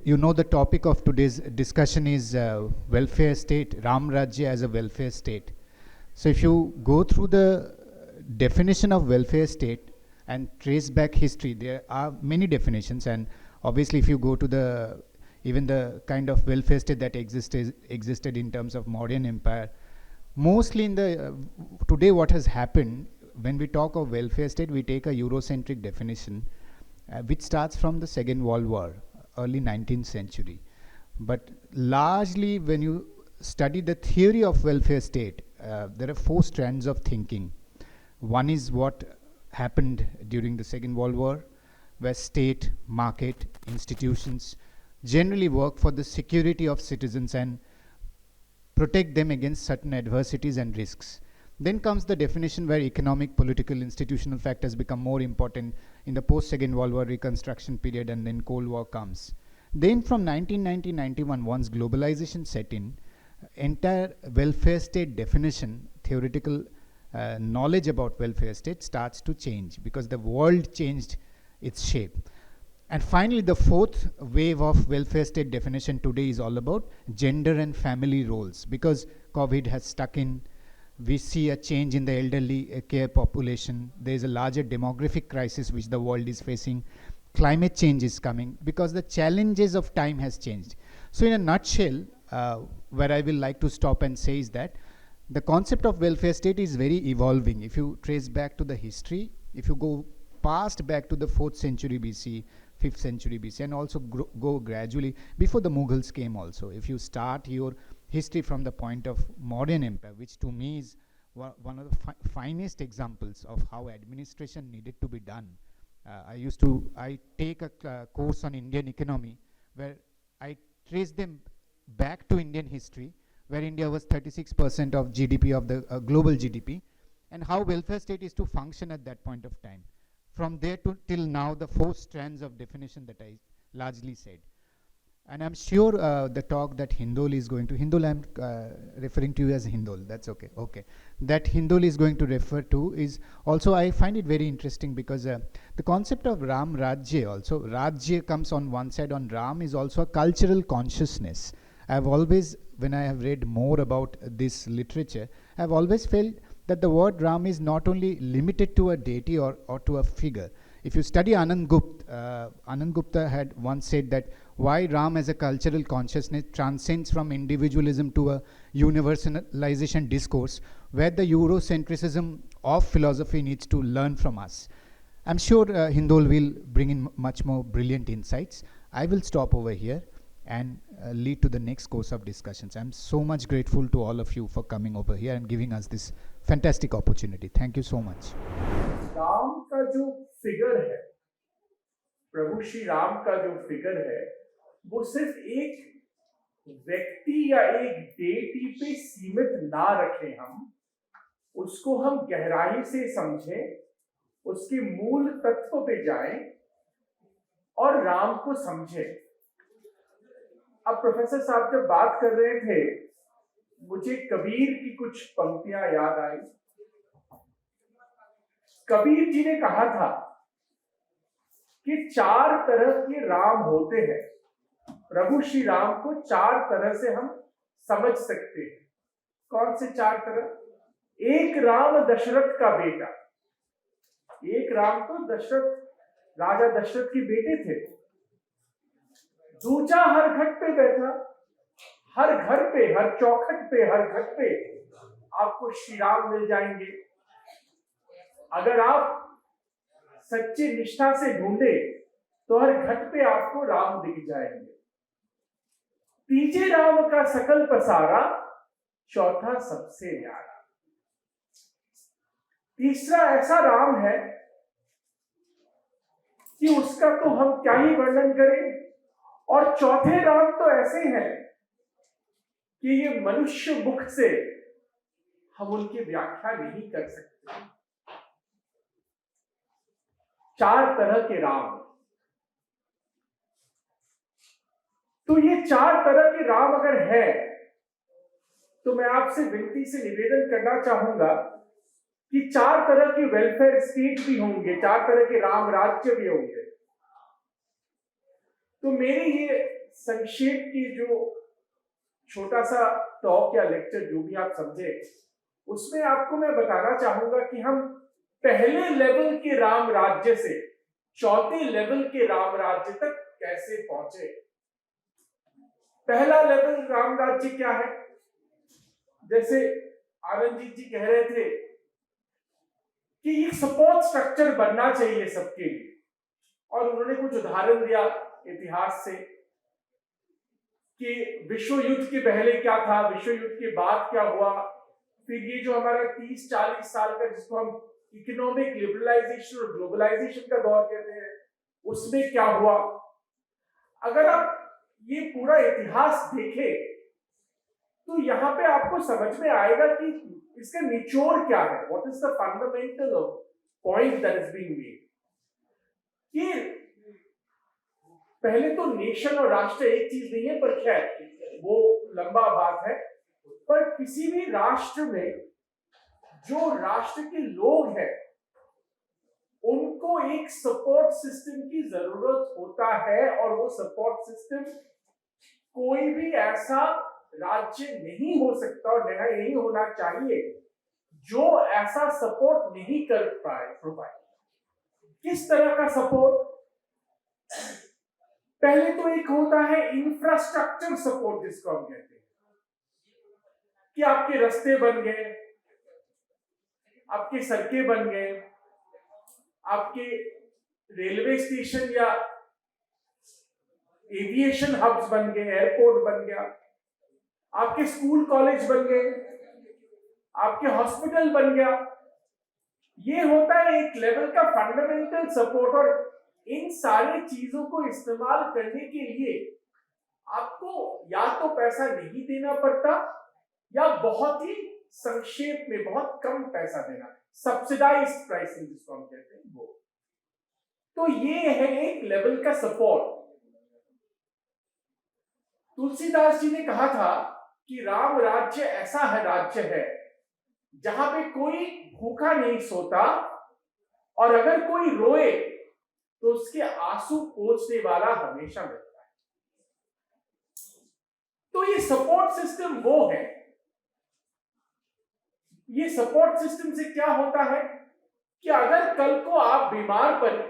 you know the topic of today's discussion is welfare state, Ram Rajya as a welfare state. So if you go through the definition of welfare state and trace back history, there are many definitions, and obviously if you go to the even the kind of welfare state that existed in terms of modern empire, mostly in the today what has happened when we talk of welfare state, we take a Eurocentric definition, which starts from the Second World War, early 19th century. But largely, when you study the theory of welfare state, there are four strands of thinking. One is what happened during the Second World War, where state, market, institutions generally work for the security of citizens and protect them against certain adversities and risks. Then comes the definition where economic, political, institutional factors become more important in the post-Second World War reconstruction period, and then Cold War comes. Then from 1990-91, once globalization set in, entire welfare state definition, theoretical knowledge about welfare state starts to change because the world changed its shape. And finally, the fourth wave of welfare state definition today is all about gender and family roles, because COVID has stuck in. We see a change in the elderly care population. There is a larger demographic crisis which the world is facing. Climate change is coming because the challenges of time has changed. So in a nutshell, where I will like to stop and say is that the concept of welfare state is very evolving. If you trace back to the history, if you go past back to the 4th century BC, 5th century BC, and also go gradually before the Mughals came also. If you start your history from the point of modern empire, which to me is one of the finest examples of how administration needed to be done. I take a course on Indian economy where I trace them back to Indian history, where India was 36% of GDP of the global GDP, and how welfare state is to function at that point of time. From there to till now, the four strands of definition that I largely said. And I'm sure the talk that Hindol is going to, Hindol I'm referring to you as Hindol, that's okay, okay. That Hindol is going to refer to is also, I find it very interesting because the concept of Ram Rajya also, Rajya comes on one side, on Ram is also a cultural consciousness. I've always, when I have read more about this literature, I've always felt that the word Ram is not only limited to a deity or to a figure. If you study Anand Gupta had once said that why Ram as a cultural consciousness transcends from individualism to a universalization discourse, where the Eurocentrism of philosophy needs to learn from us. I'm sure Hindol will bring in much more brilliant insights. I will stop over here and lead to the next course of discussions. I'm so much grateful to all of you for coming over here and giving us this fantastic opportunity. Thank you so much. Ram का जो figure है, प्रभु श्री राम का जो figure है, वो सिर्फ एक व्यक्ति या एक डेटी पे सीमित ना रखें, हम उसको हम गहराई से समझें, उसके मूल तत्व पे जाएं और राम को समझें। अब प्रोफेसर साहब जब बात कर रहे थे, मुझे कबीर की कुछ पंक्तियां याद आई। कबीर जी ने कहा था कि 4 तरह के राम होते हैं। प्रभु श्री राम को 4 तरह से हम समझ सकते हैं। कौन से 4 तरह? एक राम दशरथ का बेटा। एक राम तो दशरथ, राजा दशरथ के बेटे थे। दूजा हर घट पे बैठा, हर घर पे, हर चौखट पे, हर घट पे आपको श्री राम मिल जाएंगे। अगर आप सच्ची निष्ठा से ढूंढे तो हर घट पे आपको राम दिख जाएंगे। तीजे राम का सकल पसारा, चौथा सबसे न्यारा। तीसरा ऐसा राम है कि उसका तो हम क्या ही वर्णन करें, और चौथे राम तो ऐसे हैं कि ये मनुष्य मुख से हम उनकी व्याख्या नहीं कर सकते। 4 तरह के राम। तो ये 4 तरह के राम अगर है, तो मैं आपसे विनती से निवेदन करना चाहूंगा कि 4 तरह के वेलफेयर स्टेट भी होंगे, 4 तरह के राम राज्य भी होंगे। तो मेरी ये संक्षेप की जो छोटा सा टॉक या लेक्चर जो भी आप समझे, उसमें आपको मैं बताना चाहूंगा कि हम पहले लेवल के राम राज्य से चौथे लेवल के राम राज्य तक कैसे पहुंचे। पहला लेवल राम राज्य क्या है? जैसे आनंदजीत जी कह रहे थे कि एक सपोर्ट स्ट्रक्चर बनना चाहिए सबके लिए, और उन्होंने कुछ उदाहरण दिया इतिहास से कि विश्व युद्ध के पहले क्या था, विश्व युद्ध के बाद क्या हुआ, फिर ये जो हमारा 30-40 साल का जिसको हम इकोनॉमिक लिबरलाइजेशन और ग्लोबलाइजेशन का दौर कहते हैं, उसमें क्या हुआ। अगर आप ये पूरा इतिहास देखें तो यहाँ पे आपको समझ में आएगा कि इसका निचोड़ क्या है, what is the fundamental point that is being made. कि पहले तो नेशन और राष्ट्र एक चीज नहीं है, पर खैर वो लंबा बात है। पर किसी भी राष्ट्र में जो राष्ट्र के लोग हैं उनको एक सपोर्ट सिस्टम की जरूरत होता है, और वो सपोर्ट सिस्टम कोई भी ऐसा राज्य नहीं हो सकता और नहीं होना चाहिए जो ऐसा सपोर्ट नहीं कर पाए प्रोवाइड। किस तरह का सपोर्ट? पहले तो एक होता है इंफ्रास्ट्रक्चर सपोर्ट, जिसको हम कहते हैं कि आपके रास्ते बन गए, आपके सड़कें बन गए, आपके रेलवे स्टेशन या एविएशन हब्स बन गए, एयरपोर्ट बन गया, आपके स्कूल कॉलेज बन गए, आपके हॉस्पिटल बन गया। ये होता है एक लेवल का फंडामेंटल सपोर्ट, और इन सारी चीजों को इस्तेमाल करने के लिए आपको या तो पैसा नहीं देना पड़ता या बहुत ही संक्षेप में बहुत कम पैसा देना, सब्सिडाइज्ड प्राइसिंग जिसको हम कहते हैं वो। तो ये है एक लेवल का सपोर्ट। तुलसीदास जी ने कहा था कि राम राज्य ऐसा है राज्य है जहां पे कोई भूखा नहीं सोता, और अगर कोई रोए तो उसके आंसू पोंछने वाला हमेशा मिलता है। तो ये सपोर्ट सिस्टम वो है। ये सपोर्ट सिस्टम से क्या होता है कि अगर कल को आप बीमार पड़े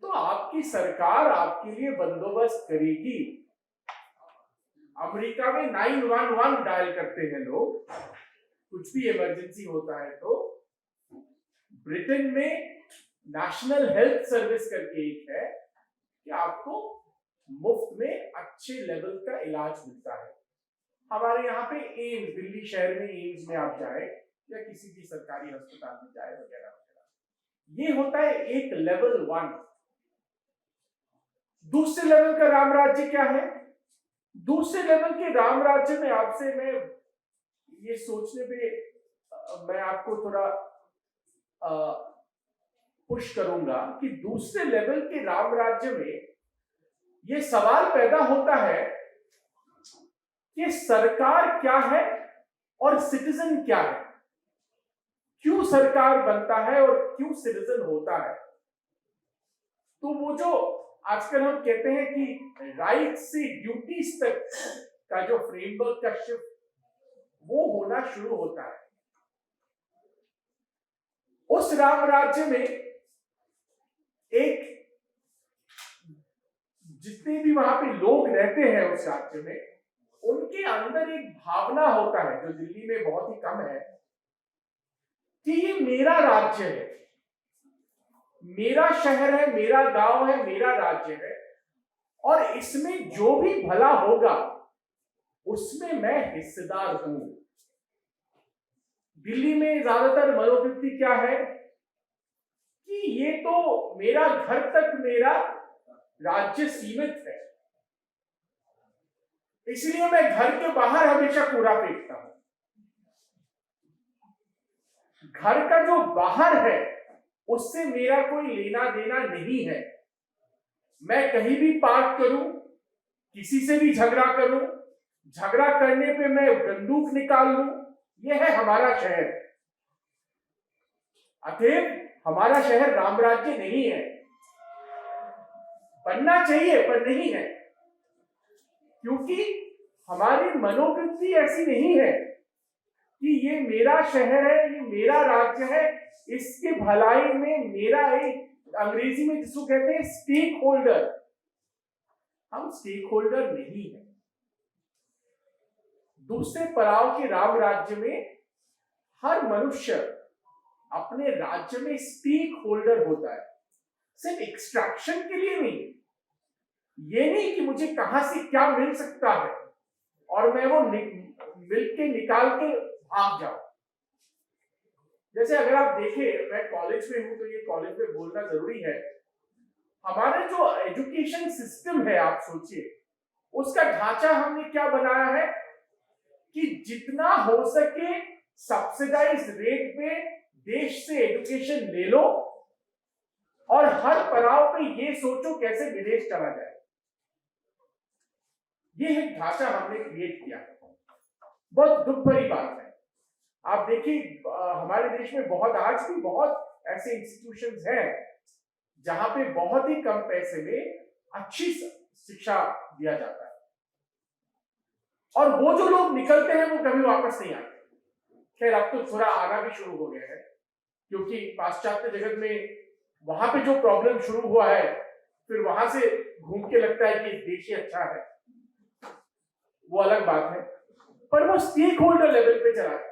तो आपकी सरकार आपके लिए बंदोबस्त करेगी। अमेरिका में 911 डायल करते हैं लोग, कुछ भी इमरजेंसी होता है तो। ब्रिटेन में नेशनल हेल्थ सर्विस करके एक है कि आपको मुफ्त में अच्छे लेवल का इलाज मिलता है। हमारे यहाँ पे एम्स, दिल्ली शहर में एम्स में आप जाए या किसी भी सरकारी अस्पताल में जाए वगैरह वगैरह, ये होता है एक लेवल 1। दूसरे लेवल का राम राज्य क्या है? दूसरे लेवल के राम राज्य में आपसे मैं ये सोचने पे मैं आपको थोड़ा पुश करूंगा कि दूसरे लेवल के राम राज्य में ये सवाल पैदा होता है कि सरकार क्या है और सिटीजन क्या है, क्यों सरकार बनता है और क्यों सिटीजन होता है। तो वो जो आजकल हम कहते हैं कि राइट से ड्यूटीज तक का जो फ्रेमवर्क का शिफ्ट वो होना शुरू होता है। उस राम राज्य में एक जितने भी वहां पे लोग रहते हैं उस राज्य में, उनके अंदर एक भावना होता है जो दिल्ली में बहुत ही कम है कि ये मेरा राज्य है, मेरा शहर है, मेरा गांव है, मेरा राज्य है, और इसमें जो भी भला होगा उसमें मैं हिस्सेदार हूं। दिल्ली में ज्यादातर मनोवृत्ति क्या है कि ये तो मेरा घर तक मेरा राज्य सीमित है, इसलिए मैं घर के बाहर हमेशा कूड़ा फेंकता हूं। घर का जो बाहर है उससे मेरा कोई लेना देना नहीं है। मैं कहीं भी पार्क करूं, किसी से भी झगड़ा करूं, झगड़ा करने पे मैं बंदूक निकाल लूं, यह है हमारा शहर। अतएव हमारा शहर राम राज्य नहीं है, बनना चाहिए पर नहीं है। क्योंकि हमारी मनोवृत्ति ऐसी नहीं है कि ये मेरा शहर है, ये मेरा राज्य है, इसके भलाई में मेरा एक, अंग्रेजी में जिसको कहते हैं स्टेक होल्डर, हम स्टेक होल्डर नहीं है। दूसरे पड़ाव के राम राज्य में हर मनुष्य अपने राज्य में स्टेक होल्डर होता है, सिर्फ एक्सट्रैक्शन के लिए नहीं, ये नहीं कि मुझे कहां से क्या मिल सकता है और मैं वो मिल के निकाल के भाग जाऊं। जैसे अगर आप देखें, मैं कॉलेज में हूं तो ये कॉलेज में बोलना जरूरी है, हमारे जो एजुकेशन सिस्टम है, आप सोचिए उसका ढांचा हमने क्या बनाया है कि जितना हो सके सब्सिडाइज रेट पे देश से एजुकेशन ले लो और हर पड़ाव पे ये सोचो कैसे विदेश चला जाए। ये एक ढांचा हमने क्रिएट किया, बहुत दुख भरी बात है। आप देखिए हमारे देश में बहुत, आज भी बहुत ऐसे इंस्टीट्यूशंस हैं जहां पे बहुत ही कम पैसे में अच्छी शिक्षा दिया जाता है, और वो जो लोग निकलते हैं वो कभी वापस नहीं आते। खैर अब तो थोड़ा आना भी शुरू हो गया है, क्योंकि पाश्चात्य जगत में वहां पे जो प्रॉब्लम शुरू हुआ है, फिर वहां से घूम के लगता है कि देश ही अच्छा है, वो अलग बात है, पर वो स्टेक होल्डर लेवल पे चला जाता है।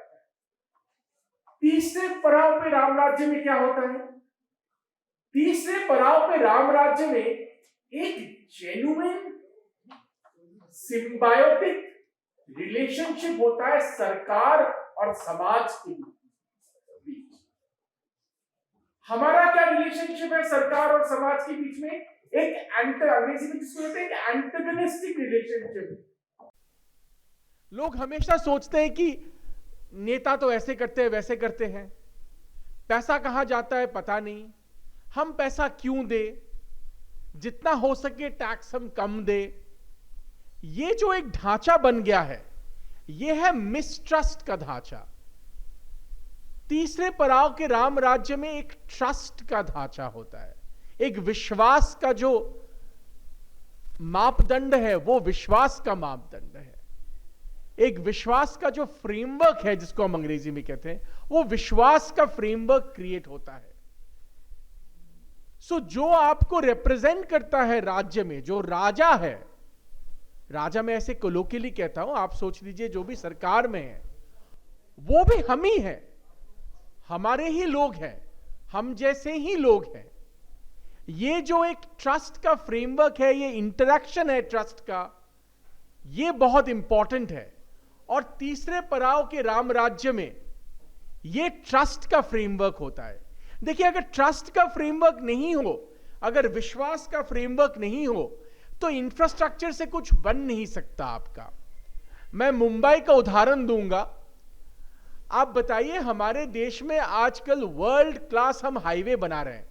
तीसरे पड़ाव पे राम राज्य में क्या होता है? तीसरे पड़ाव पे राम राज्य में एक जेन्युइन सिम्बायोटिक रिलेशनशिप होता है सरकार और समाज के बीच। हमारा क्या रिलेशनशिप है सरकार और समाज के बीच में? एक अंग्रेजी में जिसको कहते हैं एंटागोनिस्टिक रिलेशनशिप। लोग हमेशा सोचते हैं कि नेता तो ऐसे करते हैं वैसे करते हैं, पैसा कहां जाता है पता नहीं, हम पैसा क्यों दे, जितना हो सके टैक्स हम कम दे। ये जो एक ढांचा बन गया है, ये है मिसट्रस्ट का ढांचा। तीसरे पड़ाव के राम राज्य में एक ट्रस्ट का ढांचा होता है, एक विश्वास का जो मापदंड है वो विश्वास का मापदंड है, एक विश्वास का जो फ्रेमवर्क है जिसको हम अंग्रेजी में कहते हैं, वो विश्वास का फ्रेमवर्क क्रिएट होता है। सो जो आपको रिप्रेजेंट करता है राज्य में, जो राजा है, राजा मैं ऐसे कोलोकियली कहता हूं, आप सोच लीजिए जो भी सरकार में है वो भी हम ही है, हमारे ही लोग हैं, हम जैसे ही लोग हैं। ये जो एक ट्रस्ट का फ्रेमवर्क है, ये इंटरेक्शन है ट्रस्ट का, ये बहुत इंपॉर्टेंट है। और तीसरे पड़ाव के राम राज्य में ये ट्रस्ट का फ्रेमवर्क होता है। देखिए अगर ट्रस्ट का फ्रेमवर्क नहीं हो, अगर विश्वास का फ्रेमवर्क नहीं हो, तो इंफ्रास्ट्रक्चर से कुछ बन नहीं सकता आपका। मैं मुंबई का उदाहरण दूंगा। आप बताइए, हमारे देश में आजकल वर्ल्ड क्लास हम हाईवे बना रहे हैं।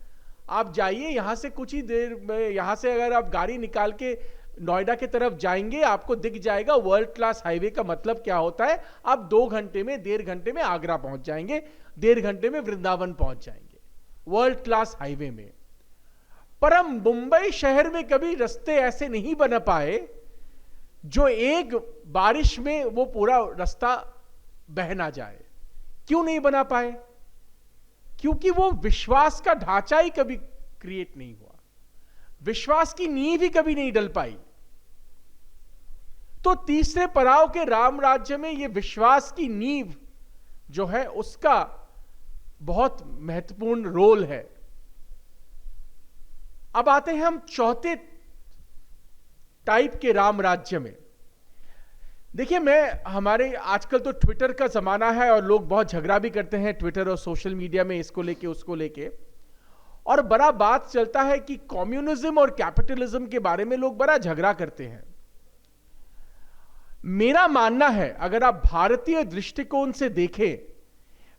आप जाइए यहां से कुछ ही देर में, यहां से अगर आप गाड़ी निकाल के नोएडा की तरफ जाएंगे, आपको दिख जाएगा वर्ल्ड क्लास हाईवे का मतलब क्या होता है। आप 2 घंटे में, 1.5 घंटे में आगरा पहुंच जाएंगे, 1.5 घंटे में वृंदावन पहुंच जाएंगे, वर्ल्ड क्लास हाईवे में। पर हम मुंबई शहर में कभी रास्ते ऐसे नहीं बना पाए जो एक बारिश में वो पूरा रास्ता बह ना जाए। क्यों नहीं बना पाए? क्योंकि वो विश्वास का ढांचा ही कभी क्रिएट नहीं हुआ, विश्वास की नींव ही कभी नहीं डल पाई। तो तीसरे पड़ाव के राम राज्य में ये विश्वास की नींव जो है उसका बहुत महत्वपूर्ण रोल है। अब आते हैं हम चौथे टाइप के राम राज्य में। देखिए, मैं हमारे आजकल तो ट्विटर का जमाना है और लोग बहुत झगड़ा भी करते हैं ट्विटर और सोशल मीडिया में, इसको लेके उसको लेके, और बड़ा बात चलता है कि कम्युनिज्म और कैपिटलिज्म के बारे में लोग बड़ा झगड़ा करते हैं। मेरा मानना है, अगर आप भारतीय दृष्टिकोण से देखें,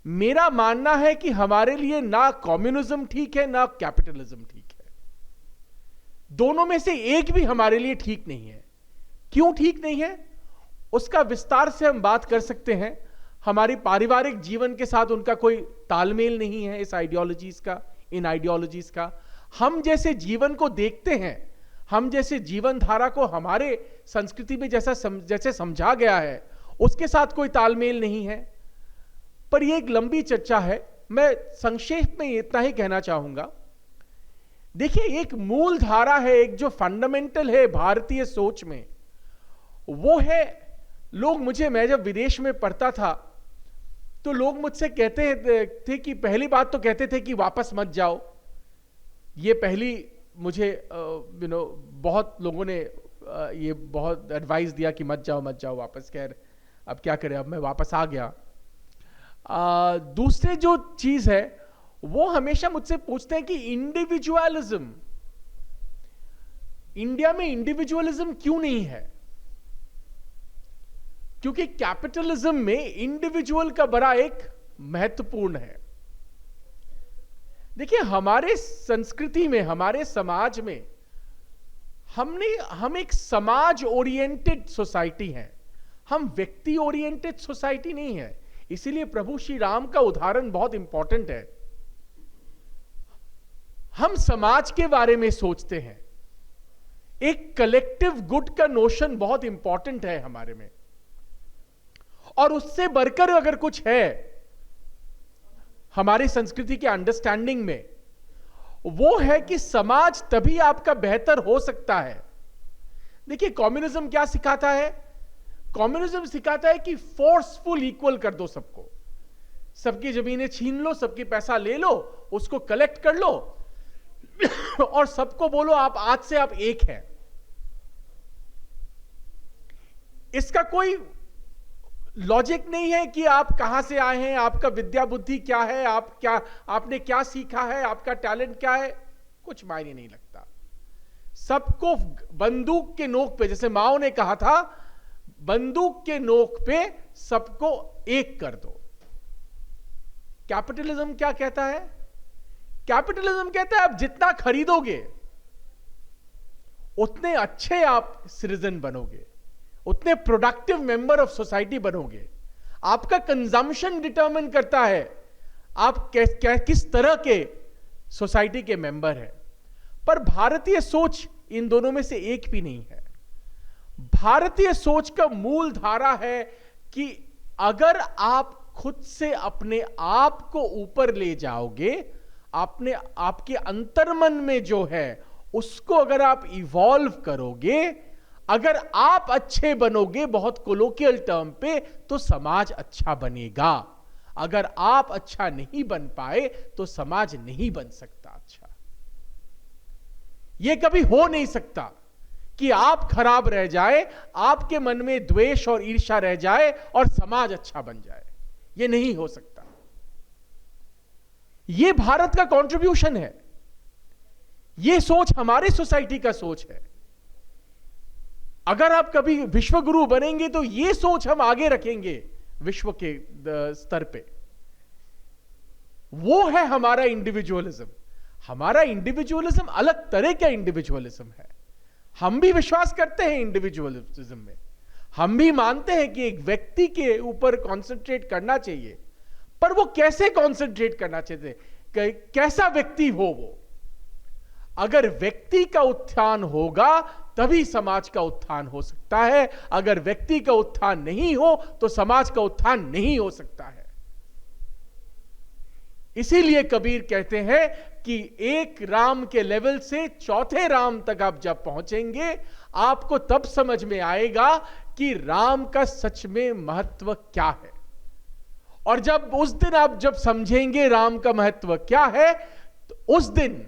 मेरा मानना है कि हमारे लिए ना कम्युनिज्म ठीक है ना कैपिटलिज्म ठीक है। दोनों में से एक भी हमारे लिए ठीक नहीं है। क्यों ठीक नहीं है उसका विस्तार से हम बात कर सकते हैं। हमारी पारिवारिक जीवन के साथ उनका कोई तालमेल नहीं है, इस आइडियोलॉजीज का, इन आइडियोलॉजीज का। हम जैसे जीवन को देखते हैं, हम जैसे जीवन धारा को हमारे संस्कृति में जैसे समझा गया है उसके साथ कोई तालमेल नहीं है। पर यह एक लंबी चर्चा है, मैं संक्षेप में इतना ही कहना चाहूंगा। देखिए, एक मूल धारा है, एक जो फंडामेंटल है भारतीय सोच में, वो है मैं जब विदेश में पढ़ता था तो लोग मुझसे कहते थे कि पहली बात तो कहते थे कि वापस मत जाओ। ये पहली मुझे बहुत लोगों ने ये बहुत एडवाइस दिया कि मत जाओ वापस। खैर अब क्या करें, अब मैं वापस आ गया। दूसरे जो चीज है वो हमेशा मुझसे पूछते हैं कि इंडिविजुअलिज्म, इंडिया में इंडिविजुअलिज्म क्यों नहीं है? क्योंकि कैपिटलिज्म में इंडिविजुअल का बड़ा एक महत्वपूर्ण है। देखिए, हमारे संस्कृति में, हमारे समाज में हम एक समाज ओरिएंटेड सोसाइटी है, हम व्यक्ति ओरिएंटेड सोसाइटी नहीं है। इसीलिए प्रभु श्री राम का उदाहरण बहुत इंपॉर्टेंट है। हम समाज के बारे में सोचते हैं, एक कलेक्टिव गुड का नोशन बहुत इंपॉर्टेंट है हमारे में। और उससे बढ़कर अगर कुछ है हमारी संस्कृति के अंडरस्टैंडिंग में, वो है कि समाज तभी आपका बेहतर हो सकता है। देखिए, कम्युनिज्म क्या सिखाता है? कम्युनिज्म सिखाता है कि फोर्सफुल इक्वल कर दो सबको, सबकी जमीनें छीन लो, सबकी पैसा ले लो, उसको कलेक्ट कर लो और सबको बोलो आप आज से आप एक हैं। इसका कोई लॉजिक नहीं है कि आप कहां से आए हैं, आपका विद्या बुद्धि क्या है, आपने क्या सीखा है, आपका टैलेंट क्या है, कुछ मायने नहीं लगता। सबको बंदूक के नोक पे, जैसे माओ ने कहा था, बंदूक के नोक पे सबको एक कर दो। कैपिटलिज्म क्या कहता है? कैपिटलिज्म कहता है आप जितना खरीदोगे उतने अच्छे आप सिटीजन बनोगे, उतने प्रोडक्टिव मेंबर ऑफ सोसाइटी बनोगे। आपका कंजम्पशन डिटरमिन करता है आप किस तरह के सोसाइटी के मेंबर हैं। पर भारतीय सोच इन दोनों में से एक भी नहीं है। भारतीय सोच का मूल धारा है कि अगर आप खुद से अपने आप को ऊपर ले जाओगे, आपके अंतर्मन में जो है उसको अगर आप इवॉल्व करोगे, अगर आप अच्छे बनोगे, बहुत कोलोकियल टर्म पे, तो समाज अच्छा बनेगा। अगर आप अच्छा नहीं बन पाए तो समाज नहीं बन सकता अच्छा। यह कभी हो नहीं सकता कि आप खराब रह जाए, आपके मन में द्वेष और ईर्ष्या रह जाए और समाज अच्छा बन जाए। यह नहीं हो सकता। यह भारत का कंट्रीब्यूशन है, यह सोच हमारी सोसाइटी का सोच है। अगर आप कभी विश्व गुरु बनेंगे तो यह सोच हम आगे रखेंगे विश्व के स्तर पे। वो है हमारा इंडिविजुअलिज्म। हमारा इंडिविजुअलिज्म अलग तरह का इंडिविजुअलिज्म है। हम भी विश्वास करते हैं इंडिविजुअलिज्म में, हम भी मानते हैं कि एक व्यक्ति के ऊपर कंसंट्रेट करना चाहिए। पर वो कैसे कंसंट्रेट करना चाहिए, कैसा व्यक्ति हो वो? अगर व्यक्ति का उत्थान होगा तभी समाज का उत्थान हो सकता है। अगर व्यक्ति का उत्थान नहीं हो तो समाज का उत्थान नहीं हो सकता है। इसीलिए कबीर कहते हैं कि एक राम के लेवल से चौथे राम तक आप जब पहुंचेंगे, आपको तब समझ में आएगा कि राम का सच में महत्व क्या है। और जब उस दिन आप जब समझेंगे राम का महत्व क्या है, तो उस दिन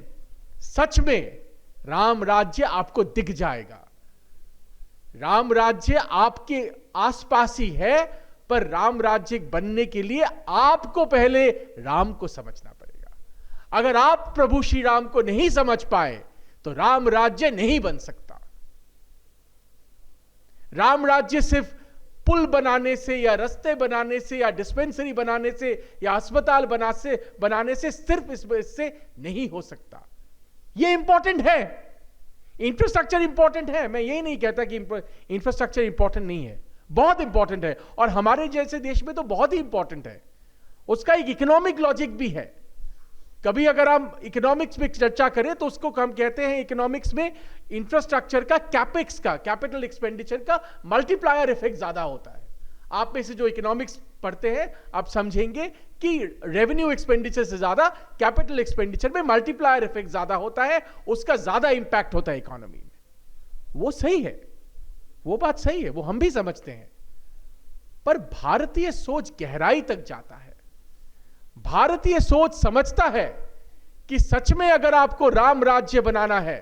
सच में राम राज्य आपको दिख जाएगा। राम राज्य आपके आसपास ही है, पर राम राज्य बनने के लिए आपको पहले राम को समझना पड़ेगा। अगर आप प्रभु श्री राम को नहीं समझ पाए तो राम राज्य नहीं बन सकता। राम राज्य सिर्फ पुल बनाने से या रास्ते बनाने से या डिस्पेंसरी बनाने से या अस्पताल बनाने से सिर्फ इससे नहीं हो सकता। यह इंपॉर्टेंट है, इंफ्रास्ट्रक्चर इंपॉर्टेंट है। मैं यही नहीं कहता कि इंफ्रास्ट्रक्चर इंपॉर्टेंट नहीं है, बहुत इंपॉर्टेंट है। और हमारे जैसे देश में तो बहुत ही इंपॉर्टेंट है। उसका एक इकोनॉमिक लॉजिक भी है। कभी अगर हम इकोनॉमिक्स में चर्चा करें तो उसको हम कहते हैं इकोनॉमिक्स में इंफ्रास्ट्रक्चर का कैपेक्स का, कैपिटल एक्सपेंडिचर का मल्टीप्लायर इफेक्ट ज्यादा होता है। आप में से जो इकोनॉमिक्स पढ़ते हैं आप समझेंगे कि रेवेन्यू एक्सपेंडिचर से ज्यादा कैपिटल एक्सपेंडिचर में मल्टीप्लायर इफेक्ट ज्यादा होता है, उसका ज्यादा इंपैक्ट होता है इकोनॉमी में। वो सही है, वो बात सही है, वो हम भी समझते हैं। पर भारतीय सोच गहराई तक जाता है। भारतीय सोच समझता है कि सच में अगर आपको राम राज्य बनाना है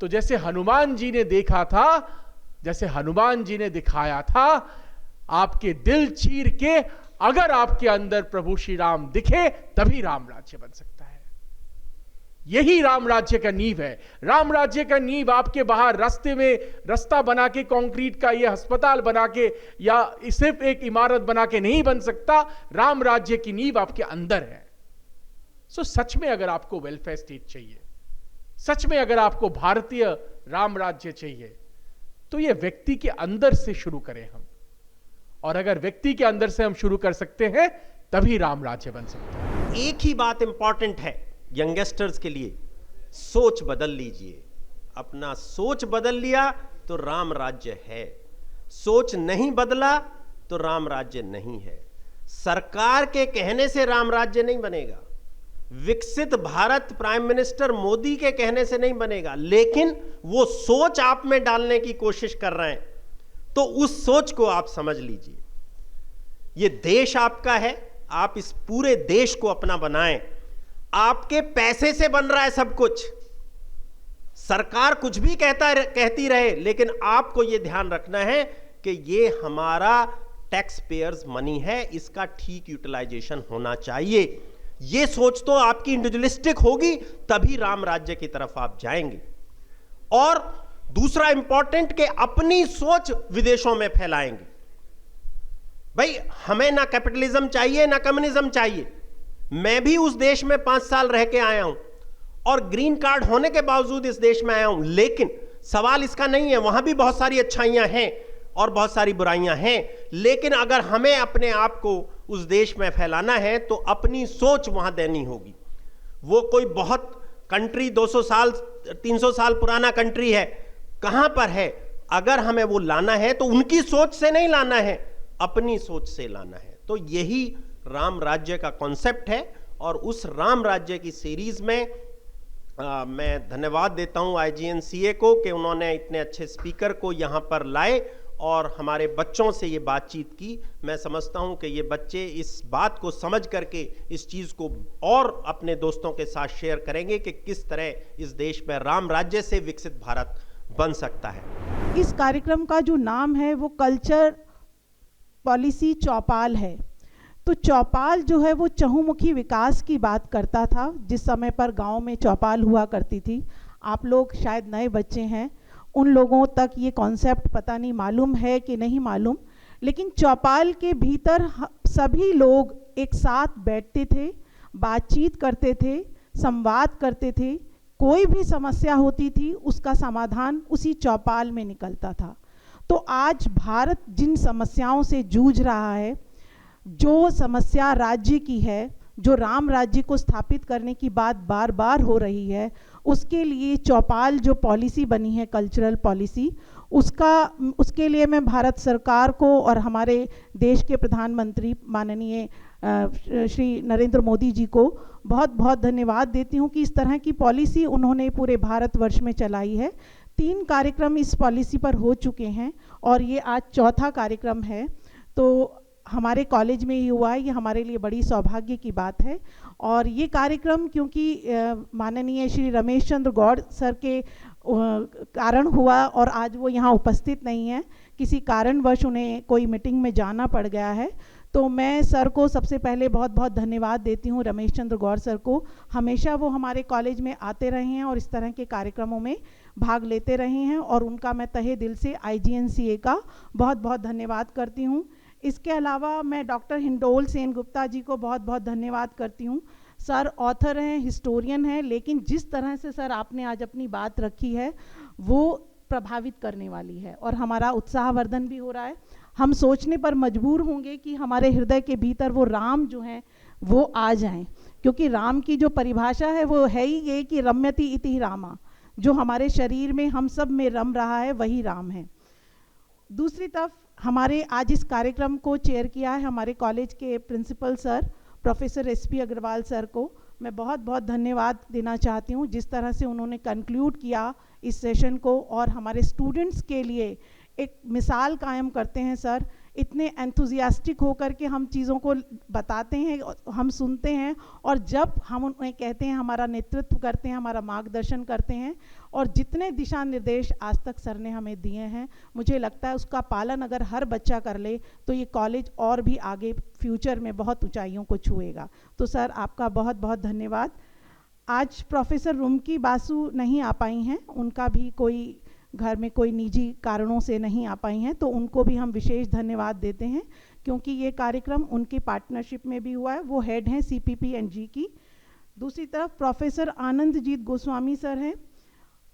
तो जैसे हनुमान जी ने देखा था, जैसे हनुमान जी ने दिखाया था, आपके दिल चीर के अगर आपके अंदर प्रभु श्री राम दिखे तभी राम राज्य बन सकता है। यही राम राज्य का नींव है। राम राज्य का नींव आपके बाहर रास्ते में रास्ता बना के, कंक्रीट का ये अस्पताल बना के या सिर्फ एक इमारत बना के नहीं बन सकता। राम राज्य की नींव आपके अंदर है। सो सच में अगर आपको वेलफेयर स्टेट चाहिए, सच में अगर आपको भारतीय राम राज्य चाहिए, तो ये व्यक्ति के अंदर से शुरू करें हम। और अगर व्यक्ति के अंदर से हम शुरू कर सकते हैं तभी राम राज्य बन सकता है। एक ही बात इंपॉर्टेंट है यंगस्टर्स के लिए, सोच बदल लीजिए। अपना सोच बदल लिया तो राम राज्य है, सोच नहीं बदला तो राम राज्य नहीं है। सरकार के कहने से राम राज्य नहीं बनेगा, विकसित भारत प्राइम मिनिस्टर मोदी के कहने से नहीं बनेगा, लेकिन वो सोच आप में डालने की कोशिश कर रहे हैं, तो उस सोच को आप समझ लीजिए। ये देश आपका है, आप इस पूरे देश को अपना बनाएं। आपके पैसे से बन रहा है सब कुछ। सरकार कुछ भी कहती रहे, लेकिन आपको यह ध्यान रखना है कि ये हमारा टैक्स पेयर्स मनी है, इसका ठीक यूटिलाइजेशन होना चाहिए। ये सोच तो आपकी इंडिविजुअलिस्टिक होगी, तभी राम राज्य की तरफ आप जाएंगे। और दूसरा इंपॉर्टेंट कि अपनी सोच विदेशों में फैलाएंगे। भाई हमें ना कैपिटलिज्म चाहिए ना कम्युनिज्म चाहिए। मैं भी उस देश में 5 साल रह के आया हूं और ग्रीन कार्ड होने के बावजूद इस देश में आया हूं, लेकिन सवाल इसका नहीं है। वहां भी बहुत सारी अच्छाइयां हैं और बहुत सारी बुराइयां हैं, लेकिन अगर हमें अपने आप को उस देश में फैलाना है तो अपनी सोच वहां देनी होगी। वो कोई बहुत कंट्री 200 साल 300 साल पुराना कंट्री है, कहां पर है, अगर हमें वो लाना है तो उनकी सोच से नहीं लाना है, अपनी सोच से लाना है। तो यही राम राज्य का कॉन्सेप्ट है। और उस राम राज्य की सीरीज में मैं धन्यवाद देता हूं IGNCA को कि उन्होंने इतने अच्छे स्पीकर को यहां पर लाए और हमारे बच्चों से ये बातचीत की। मैं समझता हूं कि ये बच्चे इस बात को समझ करके इस चीज़ को और अपने दोस्तों के साथ शेयर करेंगे कि किस तरह इस देश में राम राज्य से विकसित भारत बन सकता है। इस कार्यक्रम का जो नाम है वो कल्चर पॉलिसी चौपाल है। तो चौपाल जो है वो चहुमुखी विकास की बात करता था, जिस समय पर गांव में चौपाल हुआ करती थी। आप लोग शायद नए बच्चे हैं, उन लोगों तक ये कॉन्सेप्ट पता नहीं मालूम है कि नहीं मालूम, लेकिन चौपाल के भीतर सभी लोग एक साथ बैठते थे, बातचीत करते थे, संवाद करते थे। कोई भी समस्या होती थी उसका समाधान उसी चौपाल में निकलता था। तो आज भारत जिन समस्याओं से जूझ रहा है, जो समस्या राज्य की है, जो राम राज्य को स्थापित करने की बात बार बार हो रही है, उसके लिए चौपाल जो पॉलिसी बनी है, कल्चरल पॉलिसी, उसके लिए मैं भारत सरकार को और हमारे देश के प्रधानमंत्री माननीय श्री नरेंद्र मोदी जी को बहुत बहुत धन्यवाद देती हूँ कि इस तरह की पॉलिसी उन्होंने पूरे भारतवर्ष में चलाई है। 3 कार्यक्रम इस पॉलिसी पर हो चुके हैं और ये आज चौथा कार्यक्रम है। तो हमारे कॉलेज में ही हुआ है, ये हमारे लिए बड़ी सौभाग्य की बात है। और ये कार्यक्रम क्योंकि माननीय श्री रमेश चंद्र गौड़ सर के कारण हुआ और आज वो यहाँ उपस्थित नहीं है, किसी कारणवश उन्हें कोई मीटिंग में जाना पड़ गया है। तो मैं सर को सबसे पहले बहुत बहुत धन्यवाद देती हूँ, रमेश चंद्र गौड़ सर को। हमेशा वो हमारे कॉलेज में आते रहे हैं और इस तरह के कार्यक्रमों में भाग लेते रहे हैं और उनका मैं तहे दिल से IGNCA का बहुत बहुत धन्यवाद करती हूँ। इसके अलावा मैं डॉक्टर हिंडोल सेन गुप्ता जी को बहुत बहुत धन्यवाद करती हूँ। सर ऑथर हैं, हिस्टोरियन हैं, लेकिन जिस तरह से सर आपने आज अपनी बात रखी है वो प्रभावित करने वाली है और हमारा उत्साहवर्धन भी हो रहा है। हम सोचने पर मजबूर होंगे कि हमारे हृदय के भीतर वो राम जो हैं वो आ जाएं, क्योंकि राम की जो परिभाषा है वो है ही ये कि रम्यति इति रामा, जो हमारे शरीर में हम सब में रम रहा है वही राम है। दूसरी तरफ हमारे आज इस कार्यक्रम को चेयर किया है हमारे कॉलेज के principal sir professor SP Agarwal sir को मैं बहुत बहुत धन्यवाद देना चाहती हूँ, जिस तरह से उन्होंने कंक्लूड किया इस सेशन को और हमारे स्टूडेंट्स के लिए एक मिसाल कायम करते हैं। सर इतने एंथुजियास्टिक होकर के हम चीज़ों को बताते हैं, हम सुनते हैं और जब हम उन्हें कहते हैं हमारा नेतृत्व करते हैं, हमारा मार्गदर्शन करते हैं और जितने दिशा निर्देश आज तक सर ने हमें दिए हैं, मुझे लगता है उसका पालन अगर हर बच्चा कर ले तो ये कॉलेज और भी आगे फ्यूचर में बहुत ऊंचाइयों को छुएगा। तो सर आपका बहुत बहुत धन्यवाद। आज प्रोफेसर रुमकी बासु नहीं आ पाई हैं, उनका भी कोई घर में कोई निजी कारणों से नहीं आ पाई हैं, तो उनको भी हम विशेष धन्यवाद देते हैं क्योंकि ये कार्यक्रम उनकी पार्टनरशिप में भी हुआ है। वो हेड हैं CPP&G की। दूसरी तरफ प्रोफेसर आनंदजीत गोस्वामी सर हैं,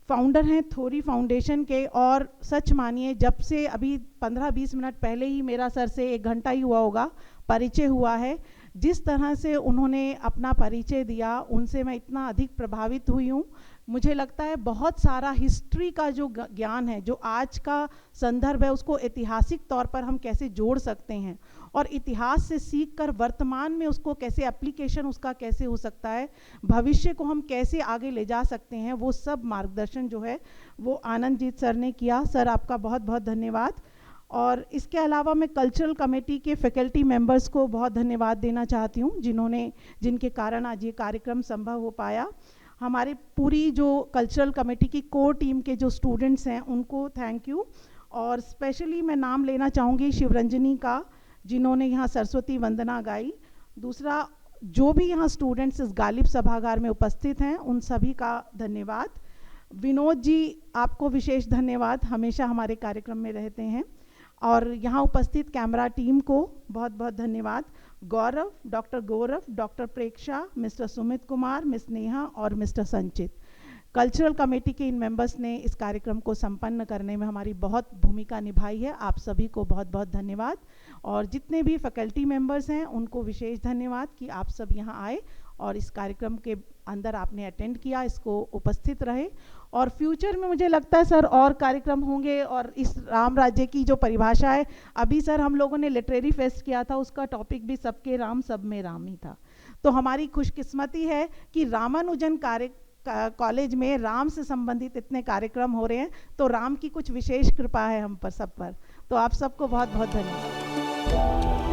फाउंडर हैं थोरी फाउंडेशन के और सच मानिए जब से अभी 15-20 मिनट पहले ही मेरा सर से 1 घंटा ही हुआ होगा परिचय हुआ है, जिस तरह से उन्होंने अपना परिचय दिया उनसे मैं इतना अधिक प्रभावित हुई हूँ। मुझे लगता है बहुत सारा हिस्ट्री का जो ज्ञान है, जो आज का संदर्भ है, उसको ऐतिहासिक तौर पर हम कैसे जोड़ सकते हैं और इतिहास से सीखकर वर्तमान में उसको कैसे एप्लीकेशन उसका कैसे हो सकता है, भविष्य को हम कैसे आगे ले जा सकते हैं, वो सब मार्गदर्शन जो है वो आनंदजीत सर ने किया। सर आपका बहुत बहुत धन्यवाद। और इसके अलावा मैं कल्चरल कमेटी के फैकल्टी मेंबर्स को बहुत धन्यवाद देना चाहती हूँ जिनके कारण आज ये कार्यक्रम संभव हो पाया। हमारी पूरी जो कल्चरल कमेटी की कोर टीम के जो स्टूडेंट्स हैं उनको थैंक यू। और स्पेशली मैं नाम लेना चाहूँगी शिवरंजनी का, जिन्होंने यहाँ सरस्वती वंदना गाई। दूसरा जो भी यहाँ स्टूडेंट्स इस गालिब सभागार में उपस्थित हैं उन सभी का धन्यवाद। विनोद जी आपको विशेष धन्यवाद, हमेशा हमारे कार्यक्रम में रहते हैं। और यहाँ उपस्थित कैमरा टीम को बहुत बहुत धन्यवाद। गौरव, डॉक्टर गौरव, डॉक्टर प्रेक्षा, मिस्टर सुमित कुमार, मिस नेहा और मिस्टर संचित। कल्चरल कमेटी के इन मेंबर्स ने इस कार्यक्रम को संपन्न करने में हमारी बहुत भूमिका निभाई है। आप सभी को बहुत बहुत धन्यवाद। और जितने भी फैकल्टी मेंबर्स हैं उनको विशेष धन्यवाद कि आप सब यहाँ आए और इस कार्यक्रम के अंदर आपने अटेंड किया, इसको उपस्थित रहे। और फ्यूचर में मुझे लगता है सर और कार्यक्रम होंगे। और इस राम राज्य की जो परिभाषा है, अभी सर हम लोगों ने लिटरेरी फेस्ट किया था, उसका टॉपिक भी सबके राम सब में राम ही था। तो हमारी खुशकिस्मती है कि रामानुजन कॉलेज में राम से संबंधित इतने कार्यक्रम हो रहे हैं, तो राम की कुछ विशेष कृपा है हम पर सब पर। तो आप सबको बहुत बहुत धन्यवाद।